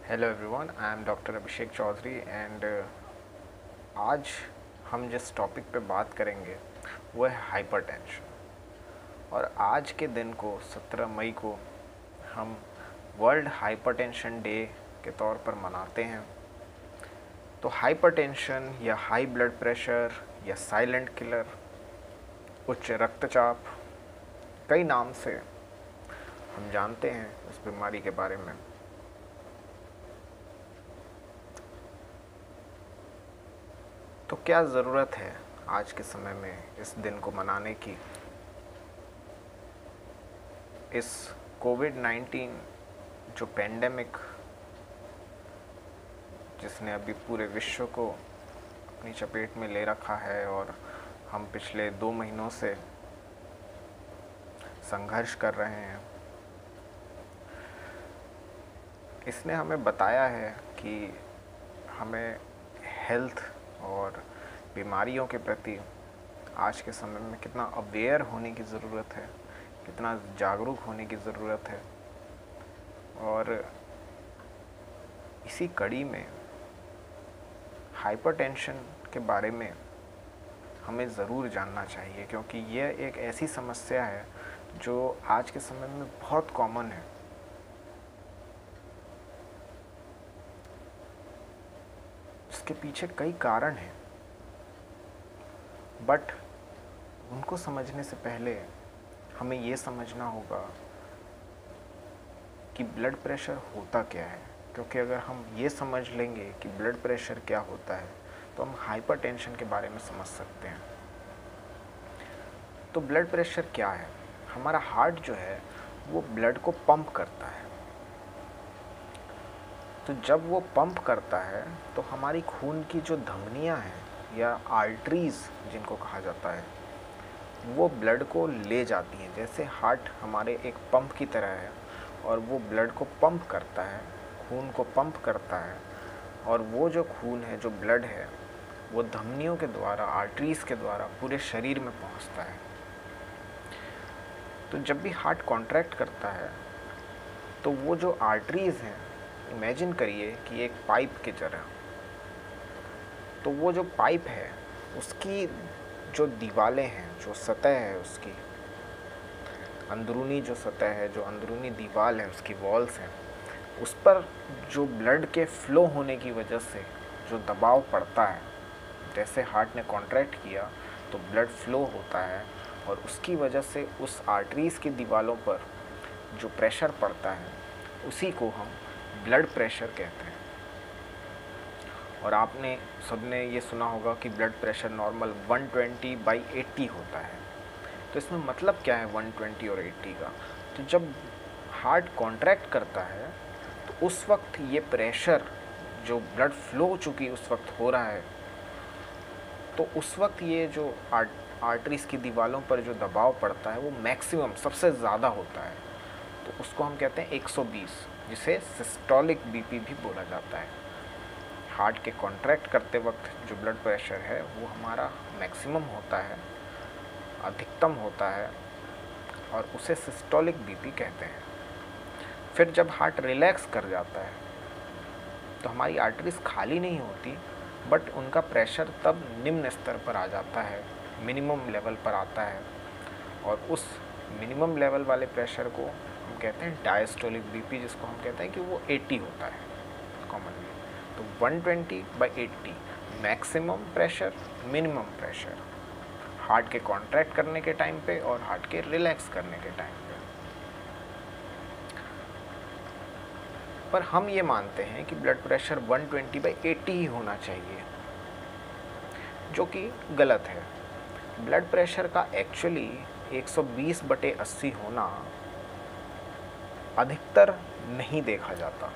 Hello everyone, I am doctor Abhishek Chaudhary and आज हम जिस टॉपिक पे बात करेंगे वो है हाइपरटेंशन। और आज के दिन को 17 मई को हम वर्ल्ड हाइपरटेंशन डे के तौर पर मनाते हैं। तो हाइपरटेंशन या हाई ब्लड प्रेशर या साइलेंट किलर, उच्च रक्तचाप, कई नाम से हम जानते हैं इस बीमारी के बारे में। तो क्या ज़रूरत है आज के समय में इस दिन को मनाने की? इस कोविड-19 जो पेंडेमिक जिसने अभी पूरे विश्व को अपनी चपेट में ले रखा है और हम पिछले 2 महीनों से संघर्ष कर रहे हैं, इसने हमें बताया है कि हमें हेल्थ और बीमारियों के प्रति आज के समय में कितना अवेयर होने की ज़रूरत है, कितना जागरूक होने की ज़रूरत है। और इसी कड़ी में हाइपरटेंशन के बारे में हमें ज़रूर जानना चाहिए, क्योंकि यह एक ऐसी समस्या है जो आज के समय में बहुत कॉमन है। इसके पीछे कई कारण हैं, बट उनको समझने से पहले हमें ये समझना होगा कि ब्लड प्रेशर होता क्या है। क्योंकि अगर हम ये समझ लेंगे कि ब्लड प्रेशर क्या होता है तो हम हाइपरटेंशन के बारे में समझ सकते हैं। तो ब्लड प्रेशर क्या है? हमारा हार्ट जो है वो ब्लड को पंप करता है। तो जब वो पंप करता है तो हमारी खून की जो धमनियां हैं या आर्टरीज जिनको कहा जाता है, वो ब्लड को ले जाती हैं। जैसे हार्ट हमारे एक पंप की तरह है और वो ब्लड को पंप करता है, खून को पंप करता है। और वो जो खून है, जो ब्लड है, वो धमनियों के द्वारा, आर्टरीज के द्वारा पूरे शरीर में पहुंचता है। तो जब भी हार्ट कॉन्ट्रैक्ट करता है तो वो जो आर्टरीज हैं, इमेजिन करिए कि एक पाइप की तरह, तो वो जो पाइप है उसकी जो दीवारें हैं, जो सतह है, उसकी अंदरूनी जो सतह है, जो अंदरूनी दीवार है, उसकी वॉल्स हैं, उस पर जो ब्लड के फ्लो होने की वजह से जो दबाव पड़ता है, जैसे हार्ट ने कॉन्ट्रैक्ट किया तो ब्लड फ्लो होता है और उसकी वजह से उस आर्टरीज़ की दीवारों पर जो प्रेशर पड़ता है उसी को हम ब्लड प्रेशर कहते हैं। और आपने सबने ये सुना होगा कि ब्लड प्रेशर नॉर्मल 120/80 होता है। तो इसमें मतलब क्या है 120 और 80 का? तो जब हार्ट कॉन्ट्रैक्ट करता है तो उस वक्त ये प्रेशर जो ब्लड फ्लो हो चुकी उस वक्त हो रहा है, तो उस वक्त ये जो आर्टरीज़ की दीवारों पर जो दबाव पड़ता है वो मैक्सिमम, सबसे ज़्यादा होता है। तो उसको हम कहते हैं 120, जिसे सिस्टोलिक बीपी भी बोला जाता है। हार्ट के कॉन्ट्रैक्ट करते वक्त जो ब्लड प्रेशर है वो हमारा मैक्सिमम होता है, अधिकतम होता है, और उसे सिस्टोलिक बीपी कहते हैं। फिर जब हार्ट रिलैक्स कर जाता है तो हमारी आर्टरीज खाली नहीं होती, बट उनका प्रेशर तब निम्न स्तर पर आ जाता है, मिनिमम लेवल पर आता है। और उस मिनिमम लेवल वाले प्रेशर को हम कहते हैं डायस्टोलिक बीपी, जिसको हम कहते हैं कि वो 80 होता है कॉमनली। तो 120/80 maximum pressure, minimum pressure, heart के कॉन्ट्रैक्ट करने के टाइम पे और हार्ट के रिलैक्स करने के टाइम पे। पर हम ये मानते हैं कि ब्लड प्रेशर 120/80 ही होना चाहिए, जो कि गलत है। ब्लड प्रेशर का एक्चुअली 120/80 होना अधिकतर नहीं देखा जाता,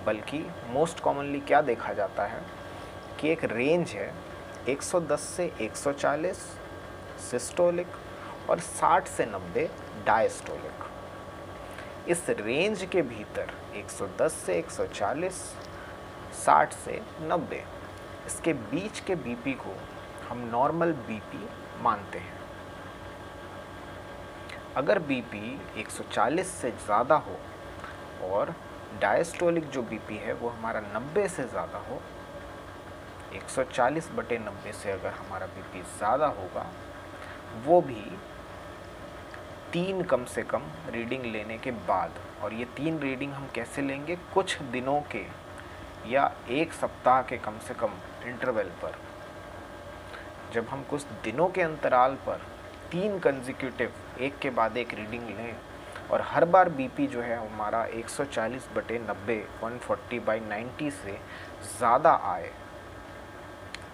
बल्कि मोस्ट कॉमनली क्या देखा जाता है कि एक रेंज है 110 से 140 सिस्टोलिक और 60 से 90 डायस्टोलिक। इस रेंज के भीतर 110 से 140, 60 से 90, इसके बीच के बीपी को हम नॉर्मल बीपी मानते हैं। अगर बीपी 140 से ज़्यादा हो और डायस्टोलिक जो बीपी है वो हमारा 90 से ज़्यादा हो, 140/90 से अगर हमारा बीपी ज़्यादा होगा, वो भी 3 कम से कम रीडिंग लेने के बाद। और ये 3 रीडिंग हम कैसे लेंगे? कुछ दिनों के या 1 सप्ताह के कम से कम इंटरवल पर। जब हम कुछ दिनों के अंतराल पर 3 कंजिक्यूटिव एक के बाद एक रीडिंग लें और हर बार बीपी जो है हमारा 140/90 140/90 से ज़्यादा आए,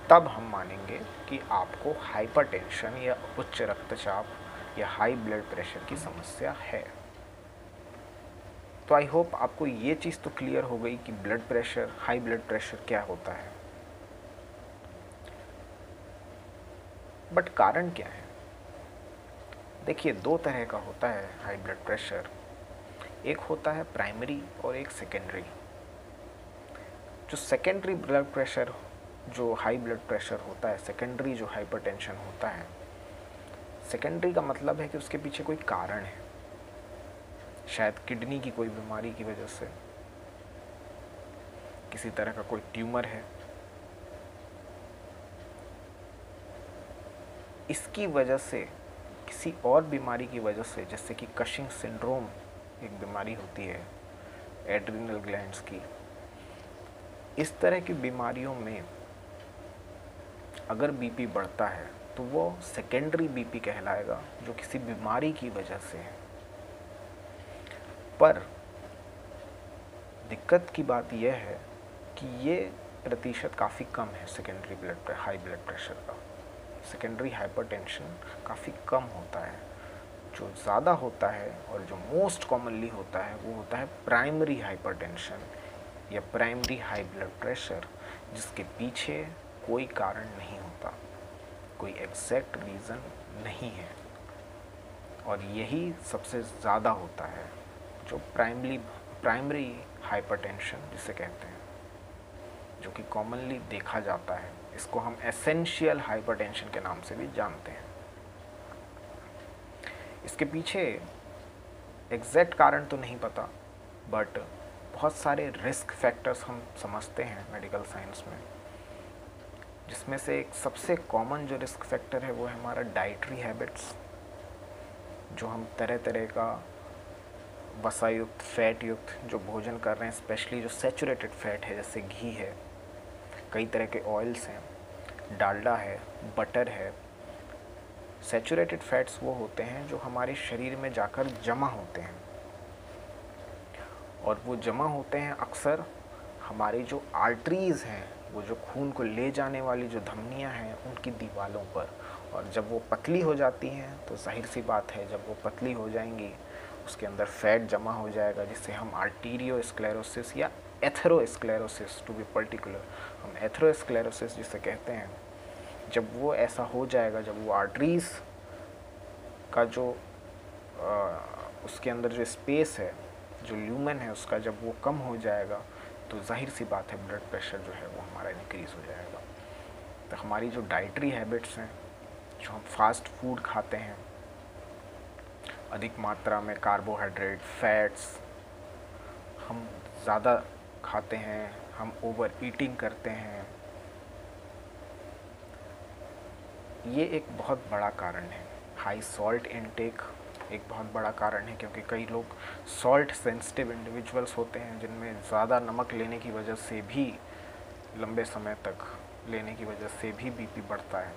तब हम मानेंगे कि आपको हाइपरटेंशन या उच्च रक्तचाप या हाई ब्लड प्रेशर की समस्या है। तो आई होप आपको ये चीज़ तो क्लियर हो गई कि blood pressure, high blood pressure क्या होता है। बट कारण क्या है? देखिए, 2 तरह का होता है हाई ब्लड प्रेशर। एक होता है प्राइमरी और एक सेकेंडरी। जो सेकेंडरी ब्लड प्रेशर, जो हाई ब्लड प्रेशर होता है, सेकेंडरी जो हाइपरटेंशन होता है, सेकेंडरी का मतलब है कि उसके पीछे कोई कारण है, शायद किडनी की कोई बीमारी की वजह से, किसी तरह का कोई ट्यूमर है, इसकी वजह से, किसी और बीमारी की वजह से, जैसे कि कशिंग सिंड्रोम एक बीमारी होती है एड्रिनल ग्लैंड्स की। इस तरह की बीमारियों में अगर बीपी बढ़ता है तो वो सेकेंडरी बीपी कहलाएगा, जो किसी बीमारी की वजह से है। पर दिक्कत की बात यह है कि ये प्रतिशत काफ़ी कम है सेकेंडरी हाई ब्लड प्रेशर का। सेकेंडरी हाइपरटेंशन काफ़ी कम होता है। जो ज़्यादा होता है और जो मोस्ट कॉमनली होता है वो होता है प्राइमरी हाइपरटेंशन या प्राइमरी हाई ब्लड प्रेशर, जिसके पीछे कोई कारण नहीं होता, कोई एग्जैक्ट रीज़न नहीं है। और यही सबसे ज़्यादा होता है, जो प्राइमरी हाइपरटेंशन जिसे कहते हैं, जो कि कॉमनली देखा जाता है। इसको हम एसेंशियल हाइपरटेंशन के नाम से भी जानते हैं। इसके पीछे एग्जैक्ट कारण तो नहीं पता, बट बहुत सारे रिस्क फैक्टर्स हम समझते हैं मेडिकल साइंस में, जिसमें से एक सबसे कॉमन जो रिस्क फैक्टर है वो है हमारा डाइटरी हैबिट्स। जो हम तरह तरह का वसा युक्त, फैट युक्त जो भोजन कर रहे हैं, स्पेशली जो सैचुरेटेड फैट है, जैसे घी है, कई तरह के ऑयल्स हैं, डालडा है, बटर है। सैचुरेटेड फैट्स वो होते हैं जो हमारे शरीर में जाकर जमा होते हैं, और वो जमा होते हैं अक्सर हमारी जो आर्टरीज़ हैं, वो जो खून को ले जाने वाली जो धमनियां हैं, उनकी दीवारों पर। और जब वो पतली हो जाती हैं तो जाहिर सी बात है, जब वो पतली हो जाएंगी उसके अंदर फैट जमा हो जाएगा, जिसे हम आर्टीरियोस्क्लेरोसिस या एथेरोस्क्लेरोसिस टू बी पर्टिकुलर, हम एथेरोस्क्लेरोसिस जिसे कहते हैं। जब वो ऐसा हो जाएगा, जब वो आर्टरीज़ का जो उसके अंदर जो स्पेस है, जो ल्यूमेन है उसका, जब वो कम हो जाएगा तो जाहिर सी बात है ब्लड प्रेशर जो है वो हमारा इंक्रीज़ हो जाएगा। तो हमारी जो डाइटरी हैबिट्स हैं, जो हम फास्ट फूड खाते हैं, अधिक मात्रा में कार्बोहाइड्रेट, फैट्स हम ज़्यादा खाते हैं, हम ओवर ईटिंग करते हैं, ये एक बहुत बड़ा कारण है। हाई सॉल्ट इनटेक एक बहुत बड़ा कारण है, क्योंकि कई लोग सॉल्ट सेंसिटिव इंडिविजुअल्स होते हैं, जिनमें ज़्यादा नमक लेने की वजह से भी, लंबे समय तक लेने की वजह से भी बीपी बढ़ता है।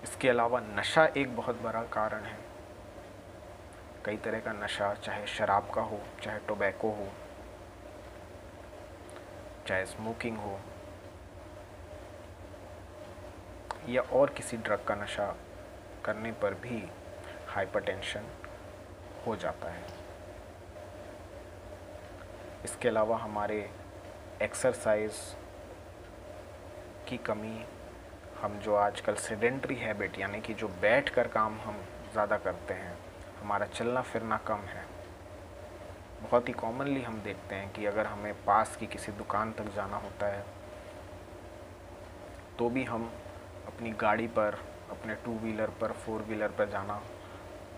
इसके अलावा नशा एक बहुत बड़ा कारण है। कई तरह का नशा, चाहे शराब का हो, चाहे टोबैको हो, चाहे स्मोकिंग हो, या और किसी ड्रग का नशा करने पर भी हाइपरटेंशन हो जाता है। इसके अलावा हमारे एक्सरसाइज की कमी, हम जो आजकल सेडेंटरी हैबिट, यानी कि जो बैठ कर काम हम ज़्यादा करते हैं, हमारा चलना फिरना कम है। बहुत ही कॉमनली हम देखते हैं कि अगर हमें पास की किसी दुकान तक जाना होता है तो भी हम अपनी गाड़ी पर, अपने 2 व्हीलर पर, 4 व्हीलर पर जाना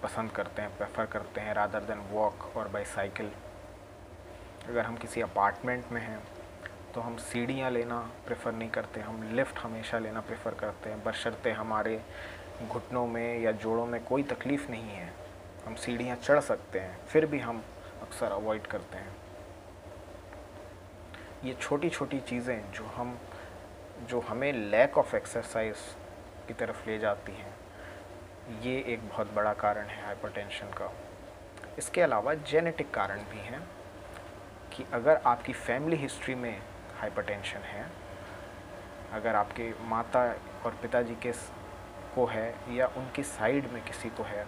पसंद करते हैं, प्रेफर करते हैं, रादर देन वॉक और बाई साइकिल। अगर हम किसी अपार्टमेंट में हैं तो हम सीढ़ियाँ लेना प्रेफर नहीं करते, हम लिफ्ट हमेशा लेना प्रेफर करते हैं, बशर्ते हमारे घुटनों में या जोड़ों में कोई तकलीफ़ नहीं है, हम सीढ़ियाँ चढ़ सकते हैं, फिर भी हम अक्सर अवॉइड करते हैं। ये छोटी छोटी चीज़ें जो हमें लैक ऑफ एक्सरसाइज की तरफ ले जाती हैं, ये एक बहुत बड़ा कारण है हाइपरटेंशन का। इसके अलावा जेनेटिक कारण भी हैं कि अगर आपकी फैमिली हिस्ट्री में हाइपरटेंशन है, अगर आपके माता और पिताजी को है या उनकी साइड में किसी को है,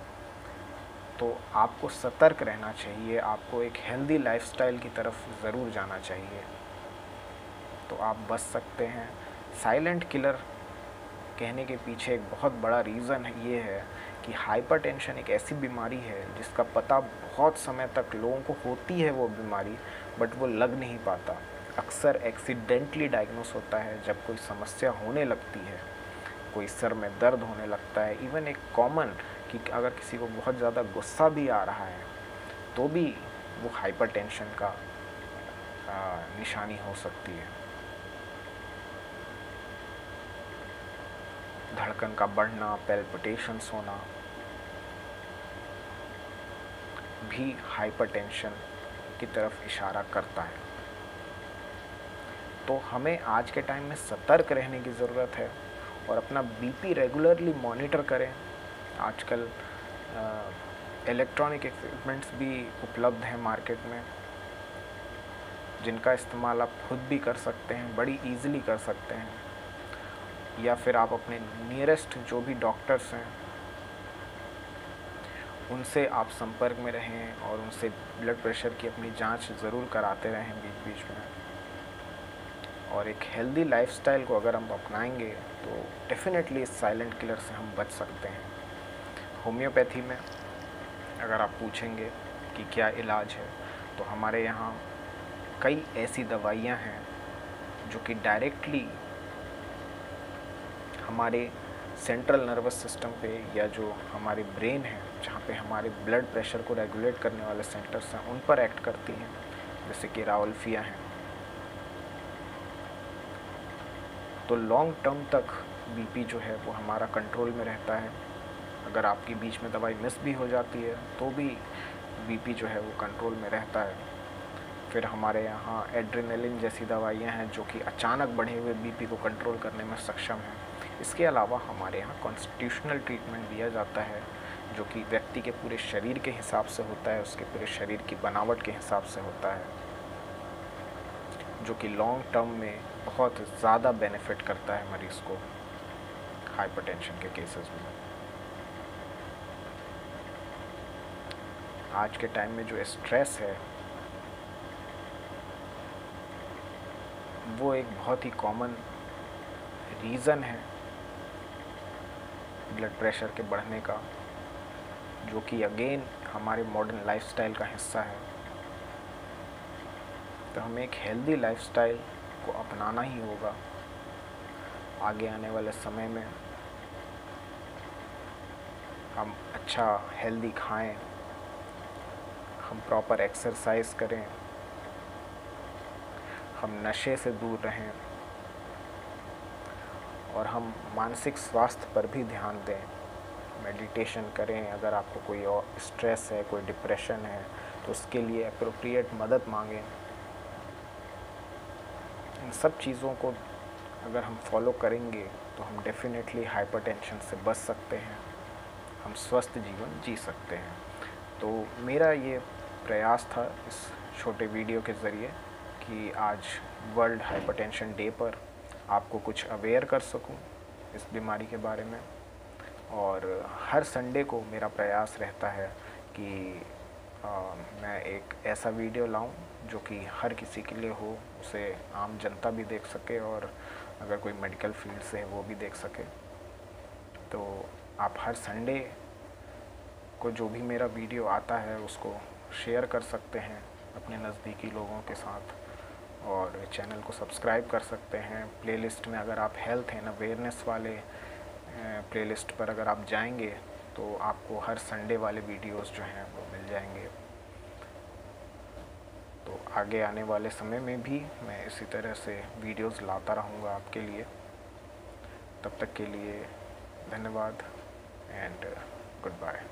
तो आपको सतर्क रहना चाहिए, आपको एक हेल्दी लाइफस्टाइल की तरफ ज़रूर जाना चाहिए, तो आप बच सकते हैं। साइलेंट किलर कहने के पीछे एक बहुत बड़ा रीज़न ये है कि हाइपरटेंशन एक ऐसी बीमारी है जिसका पता बहुत समय तक लोगों को होती है वो बीमारी, बट वो लग नहीं पाता, अक्सर एक्सीडेंटली डायग्नोस होता है जब कोई समस्या होने लगती है, कोई सर में दर्द होने लगता है, इवन एक कॉमन कि अगर किसी को बहुत ज़्यादा गुस्सा भी आ रहा है तो भी वो हाइपरटेंशन का निशानी हो सकती है। धड़कन का बढ़ना, पैल्पिटेशंस होना भी हाइपरटेंशन की तरफ इशारा करता है। तो हमें आज के टाइम में सतर्क रहने की ज़रूरत है और अपना बीपी रेगुलरली मॉनिटर करें। आजकल इलेक्ट्रॉनिक इक्विपमेंट्स भी उपलब्ध हैं मार्केट में, जिनका इस्तेमाल आप खुद भी कर सकते हैं, बड़ी ईज़िली कर सकते हैं, या फिर आप अपने नियरेस्ट जो भी डॉक्टर्स हैं उनसे आप संपर्क में रहें और उनसे ब्लड प्रेशर की अपनी जांच ज़रूर कराते रहें बीच बीच में। और एक हेल्दी लाइफस्टाइल को अगर हम अपनाएंगे तो डेफिनेटली इस साइलेंट किलर से हम बच सकते हैं। होम्योपैथी में अगर आप पूछेंगे कि क्या इलाज है, तो हमारे यहाँ कई ऐसी दवाइयाँ हैं जो कि डायरेक्टली हमारे सेंट्रल नर्वस सिस्टम पे या जो हमारे ब्रेन है, जहाँ पे हमारे ब्लड प्रेशर को रेगुलेट करने वाले सेंटर्स हैं, उन पर एक्ट करती हैं, जैसे कि रावल्फिया हैं। तो लॉन्ग टर्म तक बीपी जो है वो हमारा कंट्रोल में रहता है। अगर आपकी बीच में दवाई मिस भी हो जाती है तो भी बीपी जो है वो कंट्रोल में रहता है। फिर हमारे यहाँ एड्रेनलिन जैसी दवाइयाँ हैं जो कि अचानक बढ़े हुए बीपी को कंट्रोल करने में सक्षम हैं। इसके अलावा हमारे यहाँ कॉन्स्टिट्यूशनल ट्रीटमेंट दिया जाता है जो कि व्यक्ति के पूरे शरीर के हिसाब से होता है, उसके पूरे शरीर की बनावट के हिसाब से होता है, जो कि लॉन्ग टर्म में बहुत ज़्यादा बेनिफिट करता है मरीज़ को हाइपरटेंशन के केसेस में। आज के टाइम में जो स्ट्रेस है वो एक बहुत ही कॉमन रीज़न है ब्लड प्रेशर के बढ़ने का, जो कि अगेन हमारे मॉडर्न लाइफस्टाइल का हिस्सा है। तो हमें एक हेल्दी लाइफस्टाइल को अपनाना ही होगा आगे आने वाले समय में। हम अच्छा हेल्दी खाएं, हम प्रॉपर एक्सरसाइज करें, हम नशे से दूर रहें और हम मानसिक स्वास्थ्य पर भी ध्यान दें, मेडिटेशन करें। अगर आपको कोई और स्ट्रेस है, कोई डिप्रेशन है, तो उसके लिए एप्रोप्रिएट मदद मांगें। इन सब चीज़ों को अगर हम फॉलो करेंगे तो हम डेफिनेटली हाइपरटेंशन से बच सकते हैं, हम स्वस्थ जीवन जी सकते हैं। तो मेरा ये प्रयास था इस छोटे वीडियो के ज़रिए कि आज वर्ल्ड हाइपरटेंशन डे पर आपको कुछ अवेयर कर सकूं इस बीमारी के बारे में। और हर संडे को मेरा प्रयास रहता है कि मैं एक ऐसा वीडियो लाऊं जो कि हर किसी के लिए हो, उसे आम जनता भी देख सके और अगर कोई मेडिकल फील्ड से है वो भी देख सके। तो आप हर संडे को जो भी मेरा वीडियो आता है उसको शेयर कर सकते हैं अपने नज़दीकी लोगों के साथ और चैनल को सब्सक्राइब कर सकते हैं। प्लेलिस्ट में अगर आप हेल्थ एंड अवेयरनेस वाले प्लेलिस्ट पर अगर आप जाएंगे तो आपको हर संडे वाले वीडियोस जो हैं वो मिल जाएंगे। तो आगे आने वाले समय में भी मैं इसी तरह से वीडियोस लाता रहूँगा आपके लिए। तब तक के लिए धन्यवाद एंड गुड बाय।